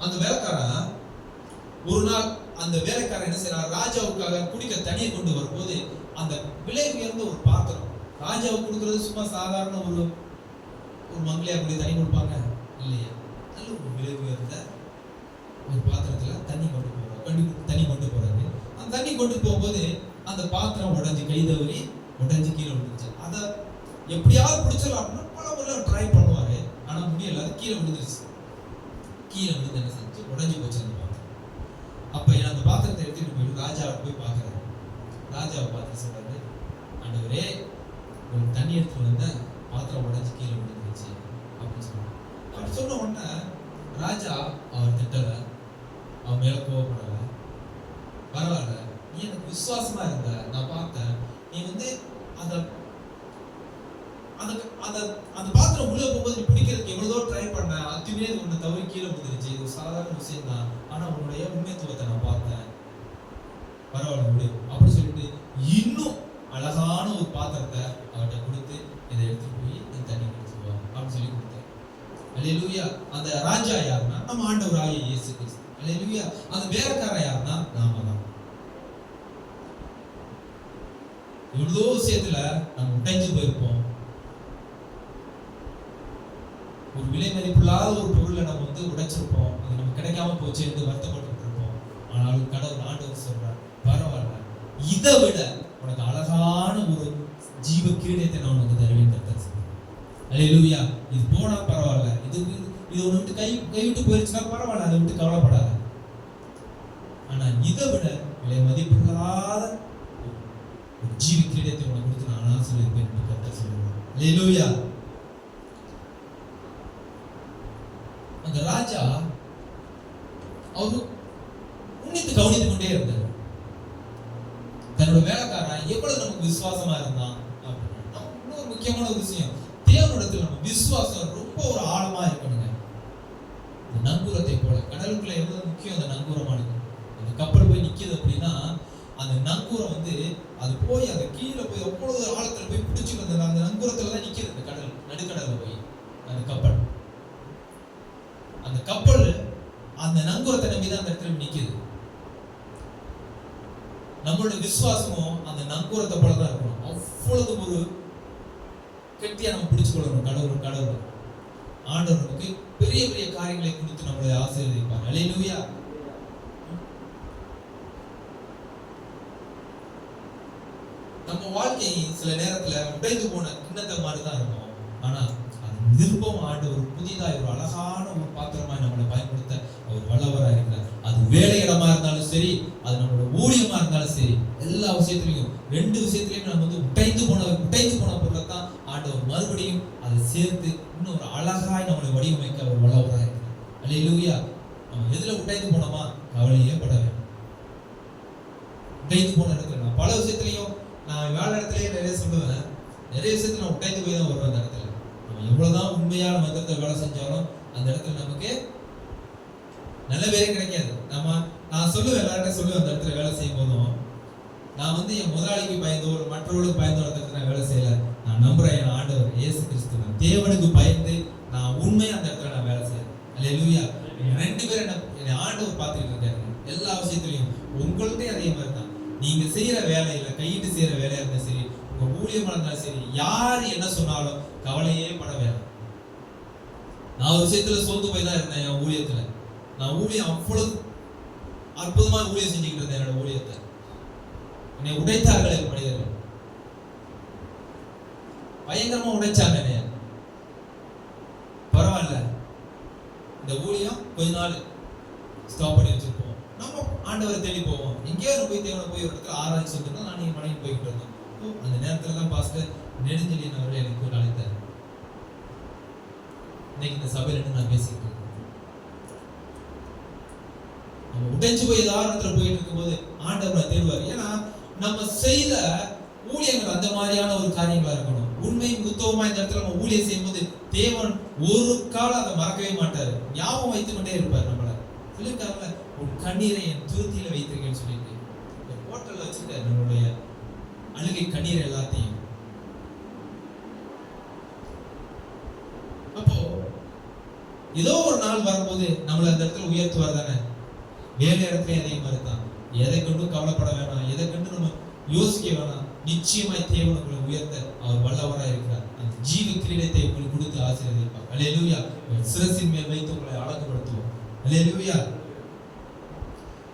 அந்த வேலைக்காரன் ஒரு நாள் அந்த வேலைக்காரன் என்ன செய்யறான், ராஜாவுக்காக குடிக்க தண்ணியை கொண்டு வரும்போது அந்த விலை உயர்ந்த ஒரு பாத்திரம், ராஜாவுக்கு கொடுக்கறது சும்மா சாதாரண ஒரு மங்கிலியா குடி தண்ணி கொடுப்பாங்க இல்லையா, நல்ல ஒரு விலை உயர்ந்த ஒரு பாத்திரத்துல தண்ணி கொண்டு போறாரு. அந்த தண்ணி கொண்டு போகும்போது அந்த பாத்திரம் உடைஞ்சு, கை தவறி உடைஞ்சு கீழே விழுந்துச்சு. அதை எப்படியாவது பிடிச்சிடலாம் அப்படின்னா பல முறை ட்ரை பண்ணுவாரு, ஆனா முடியல, அது கீழே விழுந்துருச்சு. கீழே விழுந்து என்ன செஞ்சு உடைஞ்சு போச்சு அந்த பாத்திரம். அப்ப அந்த பாத்திரத்தை எடுத்துட்டு போய் ராஜாவை போய் பாக்குறாரு. ராஜாவை பார்த்து சொல்றாரு, ஆண்டவரே, ஒரு தண்ணி எடுத்துட்டு வந்த பாத்திரம் உடைஞ்சு கீழே விழுந்துருச்சு அப்படின்னு சொல்றாரு. அப்படி சொன்ன உடனே ராஜா அவர் திட்டல, அவன் மேல கோவப்படல. பரவாயில்ல, நீ எனக்கு விசுவாசமா இருந்த, நான் பார்த்தேன், நீ வந்து அந்த அந்த அந்த பாத்திரம் உள்ள போகும்போது நீ பிடிக்கிறதுக்கு எவ்வளவோ ட்ரை பண்ண, அதுவே உன்னை தவறி கீழே விழுந்துருச்சு. இது ஒரு சாதாரண விஷயம் தான், ஆனா உன்னுடைய உண்மைத்துவத்தை நான் பார்த்தேன், பரவாயில்ல விடு அப்படின்னு சொல்லிட்டு இன்னும் அழகான ஒரு பாத்திரத்தை அவர்கிட்ட கொடுத்து இதை எடுத்துட்டு போய் நீ தண்ணி குடிச்சுவா அப்படின்னு சொல்லி கொடுத்தார். அல்லேலூயா. அந்த ராஜா யாருன்னா நம்ம ஆண்டவராகிய இயேசு கிறிஸ்து. அல்லேலூயா. அந்த வேலைக்காரன் யாருன்னா நாம தான். இவ்வளோ விஷயத்துல நம்ம உடைஞ்சு போயிருப்போம். ஒரு விலை மதிப்பில்லாத ஒரு பொருளை நம்ம உடைச்சிருப்போம், அது நமக்கு கிடைக்காம போச்சு என்று வருத்தப்பட்டு இருப்போம். ஆனாலும் கடவுள் ஆண்டவர் சொல்றார், பரவாயில்ல, இதை விட உனக்கு அழகான ஒரு ஜீவ கிரீடத்தை நான் உனக்கு தருவேன். அல்லேலூயா. இது போனா பரவாயில்ல, இது ஒன்று விட்டு கைவிட்டு போயிருச்சுன்னா பரவாயில்ல, அதை விட்டு கவலைப்படாத. ஆனா இதை விட விலை மதிப்பில்லாத ஒரு ஜீவ கிரீடத்தை உனக்கு கொடுத்து நான் ஆசீர்வதிப்பேன் என்று கர்த்தர் சொல்லுவார். அல்லேலூயா. அந்த ராஜா அவரு உன்னித்து கவனித்துக் கொண்டே இருந்தார். தன்னோட வேலைக்காரன் எவ்வளவு நமக்கு விசுவாசமா இருந்தான் அப்படின்னா, இன்னொரு முக்கியமான ஒரு விஷயம், தேவனிடத்தில் நம்ம விசுவாசம் ரொம்ப ஒரு ஆழமா இருக்கணுங்க. இந்த நங்கூரத்தை போல கடலுக்குள்ள எவ்வளவு முக்கியம் அந்த நங்கூரமானது. அந்த கப்பல் போய் நிக்குது அப்படின்னா அந்த நங்கூரம் அது போய் அந்த கீழே போய் அவ்வளவு ஆழத்துல போய் பிடிச்சிட்டு அந்த நங்கூரத்துல தான் நிக்குது. அந்த கடல் நடுக்கடல்ல போய் அந்த கப்பல் அந்த நங்கூரத்தை நம்பி தான் அந்த இடத்துல நிக்குது. நம்மளோட விசுவாசமும் அந்த நங்கூரத்தை போலதான் இருக்கணும். அவ்வளவு ஒரு கெட்டியா நம்ம பிடிச்சுக்கொள்ளணும். கடவுள் ஆண்டவர் நமக்கு பெரிய பெரிய காரியங்களை கொடுத்து நம்மளை ஆசீர்வதிப்பார். அல்லேலூயா. நம்ம வாழ்க்கை சில நேரத்துல உடைந்து போன கிண்ணத்தை மாதிரிதான் இருக்கும். ஆனா அது திரும்பவும் ஆண்டவர் புதிதாய் ஒரு அழகான ஒரு பாத்திரமாய் நம்மளை பயன்படுத்த அவர் வல்லவராக இருக்கிறார். அது வேலை இடமா இருந்தாலும் சரி, அது நம்மளோட ஊழியமா இருந்தாலும் சரி, எல்லா விஷயத்திலையும் ரெண்டு விஷயத்திலையும் நம்ம உடைந்து போன பொருளை தான் ஆண்டவர் மறுபடியும் அதை சேர்த்து இன்னும் ஒரு அழகாய் நம்மளை வடிவமைக்க அவர் வல்லவராக இருக்கிறார். அல்லேலூயா. நம்ம எதுல உடைந்து போனோமா கவலையே பட வேண்டாம். உடைந்து போன இடத்துல நான் பல விஷயத்திலையும் நான் வேலை இடத்துலயே நிறைய சொல்லுவேன், நிறைய விஷயத்துல நான் உடைந்து போய் தான் வருவேன். அந்த இடத்துல நம்ம எவ்வளவுதான் உண்மையான மந்திரத்தை வேலை செஞ்சாலும் அந்த இடத்துல நமக்கு நல்ல பேரே கிடைக்காது. நான் சொல்லுவேன், எல்லார்கிட்ட சொல்லுவேன், அந்த இடத்துல வேலை செய்யும் போதும் நான் என் முதலாளிக்கு பயந்தோ ஒரு மற்றவர்களுக்கு பயந்தோ அந்த இடத்துல நான் வேலை செய்யல. நான் நம்புறேன் என் ஆண்டவர் இயேசு கிறிஸ்து தேவனுக்கு பயந்து நான் உண்மையா அந்த இடத்துல நான் வேலை செய்யறேன். அல்லேலூயா. ரெண்டு பேரும் என்னை ஆண்டவர் பார்த்துக்கிட்டு இருக்காரு எல்லா விஷயத்திலையும். உங்கள்கிட்ட அதே மாதிரி தான். நீங்க செய்யற வேலையில கையிட்டு செய்யற வேலையா இருந்தாலும் சரி, உங்க ஊழியமா இருந்தாலும் சரி, யாரு என்ன சொன்னாலும் கவலையே பட வேண்டாம். நான் ஒரு விஷயத்துல சோர்ந்து போய் தான் இருந்தேன். என் ஊழியத்துல நான் ஊழியம் அவ்வளவு அற்புதமா ஊழியம் செஞ்சுக்கிட்டு இருந்தேன். என்னோட ஊழியத்தை என்னை உடைத்தார்கள் மனிதர்கள், பயங்கரமா உடைச்சாங்க என்னைய. பரவாயில்ல, இந்த ஊழியம் கொஞ்ச நாள் ஸ்டாப் பண்ணி வச்சிருப்போம். நம்ம ஆண்டவரை தேடி போவோம். எங்கேயோ போய் தேவனை போய் ஒரு இடத்துல ஆராய்ச்சி சொல்லிட்டு நான் என் மனைவி போய்கிட்டு இருந்தோம். அந்த நேரத்துல தான் பாஸ்டர் நெடுஞ்செழியன் அவர்கள் எனக்கு ஒரு அழைத்தார். இன்னைக்கு இந்த சபையில நான் பேசிட்டு இருக்கேன். நம்ம உடைஞ்சு போய் ஏதாவது போயிட்டு இருக்கும்போது ஆண்டவரை தேடுவார். ஏன்னா நம்ம செய்த ஊழியங்கள் அந்த மாதிரியான ஒரு காரியங்களா இருக்கணும். உண்மை உத்தவமா இந்த இடத்துல நம்ம ஊழியம் செய்யும்போது தேவன் ஒரு காலம் அதை மறக்கவே மாட்டாரு, ஞாபகம் வைத்துக் கொண்டே இருப்பார். நம்மள சொல்லிருக்காங்கல்ல, உன் கண்ணீரை என் துருத்தியில வைத்திருக்கேன்னு சொல்லிட்டு ஒரு ஹோட்டல்ல வச்சிருக்காரு நம்மளுடைய அழுகை கண்ணீர் எல்லாத்தையும். அப்போ ஏதோ ஒரு நாள் வரும்போது நம்மள அந்த இடத்துல உயர்த்துவார் தானே. வேலை இடத்துல அதே மாதிரி தான். எதை கொண்டும் கவலைப்பட வேணாம், எதை கொண்டு நம்ம யோசிக்க வேணாம். நிச்சயமாய் தேவன் உங்களை உயர்த்த அவர் வல்லவராக இருக்கிறார். அந்த ஜீவ கிரீடத்தை உங்களுக்கு கொடுத்து ஆசீர்வதிப்பார். அல்லேலூயா. சிரசின் மேல் வைத்து உங்களை அழகுபடுத்துவோம். அல்லேலூயா.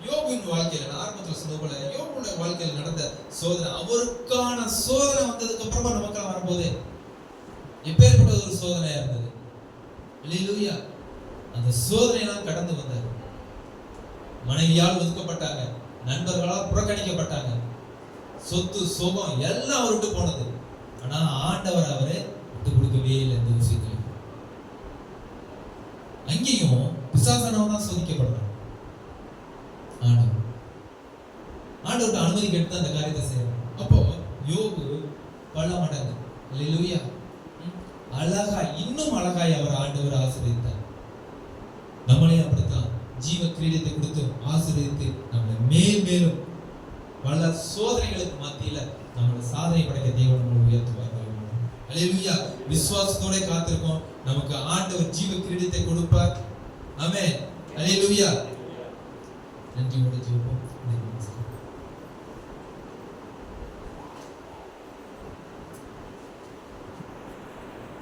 யோபுவின் வாழ்க்கையில நான் ஆரம்பத்தில் சொன்ன போல யோபுடைய வாழ்க்கையில் நடந்த சோதனை, அவருக்கான சோதனை வந்ததுக்கு அப்புறமா நமக்கு வரும்போது எப்பேற்பட்ட ஒரு சோதனையா இருந்தது. அல்லேலூயா. அந்த சோதனையெல்லாம் கடந்து வந்தார். மனைவியால் ஒதுக்கப்பட்டாங்க, நண்பர்களால் புறக்கணிக்கப்பட்டாங்க, சொத்து சுகம் எல்லாம் அவர்கிட்ட போனது. ஆனா ஆண்டவர் அவரை விட்டு கொடுக்கவே இல்லை. இந்த விஷயத்துல அங்கேயும் பிசாசானவன் தான் சோதிக்கப்படுறான். ஆண்டவர்கிட்ட அனுமதி கேட்டு அந்த காரியத்தை செய்யறான். அப்போ யோபு பல மடங்கு அல்லேலூயா அழகா இன்னும் அழகாய் அவர் ஆண்டவர் ஆசீர்வதித்தார். நம்மளையும் அப்படித்தான் ஜீவ கிரீடத்தை கொடுத்து ஆசீர்வதித்து நம்மளை மேலும் பல சோதனைகளுக்கு மத்தியில நம்மளோட சாதனை படைக்க தேவன் நம்மளை உயர்த்துவார். அல்லேலூயா. விசுவாசத்தோட காத்திருக்கோம், நமக்கு ஆண்டவர் ஜீவ கிரீடத்தை கொடுப்பார். ஆமென். அல்லேலூயா. நன்றியோட ஜெபிப்போம்.